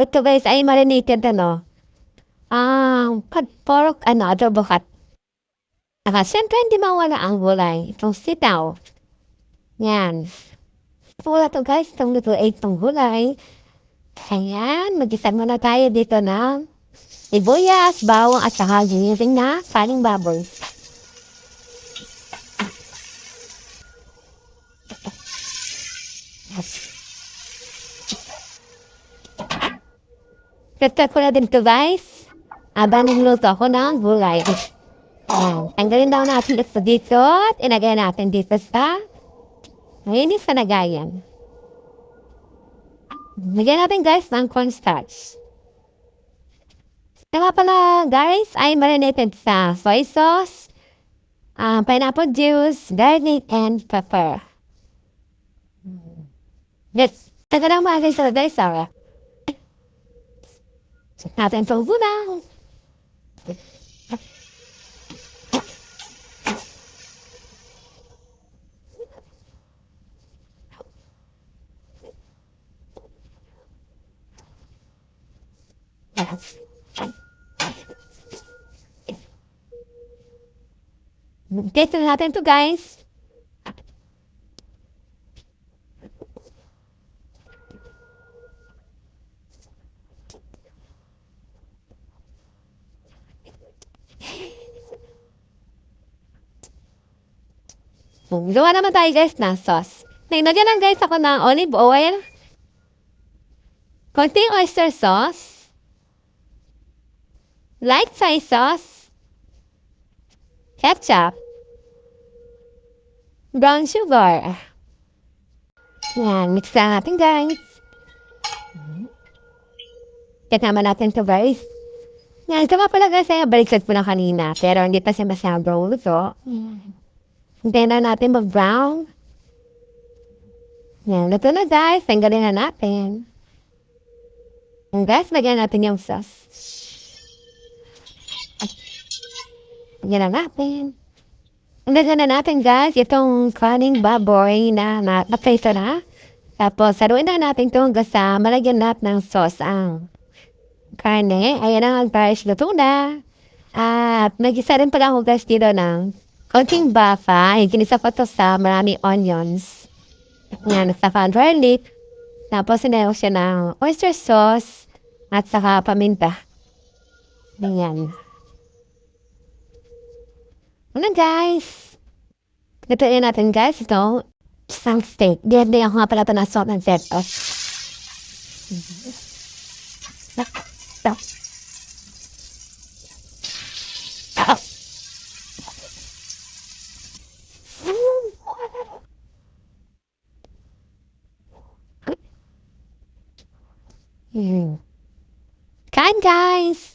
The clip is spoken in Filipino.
Ito guys ay marinated pork adobo kat. Siyempre hindi mawala ang gulay. Itong sitaw. Yan. Wala to guys, itong luto ay itong gulay. Ayan, mag-isa muna tayo dito ng sibuyas, bawang at saka ginising na kaning baboy. Prepare ko na din to guys. Habang nagluto ako ng gulay. Tanggalin daw natin ito dito at ilagay natin dito sa mainis na lagayan. Lagyan natin guys ng cornstarch. Kaya pala guys ay marinated sa soy sauce, pineapple juice, garlic, and pepper. Let's taga lang mga guys sa guys. Check natin ito muna. Taste natin ito guys. Gawa naman tayo guys ng sauce. Naglagyan lang guys ako ng olive oil, konting oyster sauce, light soy sauce, ketchup, brown sugar. Yan, mix lang natin guys. Check naman natin ito guys. Yan, ito nga pala guys, baliktad po na kanina. Pero hindi pa siya masyadong luto. Hintayin na natin mag-brown. Yan, luto na guys. Tanggalin na natin. Yan guys, lagyan natin yung sauce. Lagyan na natin. Lagyan na natin guys, itong kaning baboy na napaito na. Tapos, saruin na natin itong gasa. Malagyan natin ng sauce ang karne. Ayan ang guys, luto na. At nag-isa rin pala ako guys dito ng konting bapa. Kinisa ko to sa maraming onions. Yan, sa garlic. Tapos, sinayok siya ng oyster sauce at saka paminta. Ayan. Ano guys? Lutuin natin guys ito. Isang steak. Di ako nga pala ito na salt and pepper. Stop. Kain guys!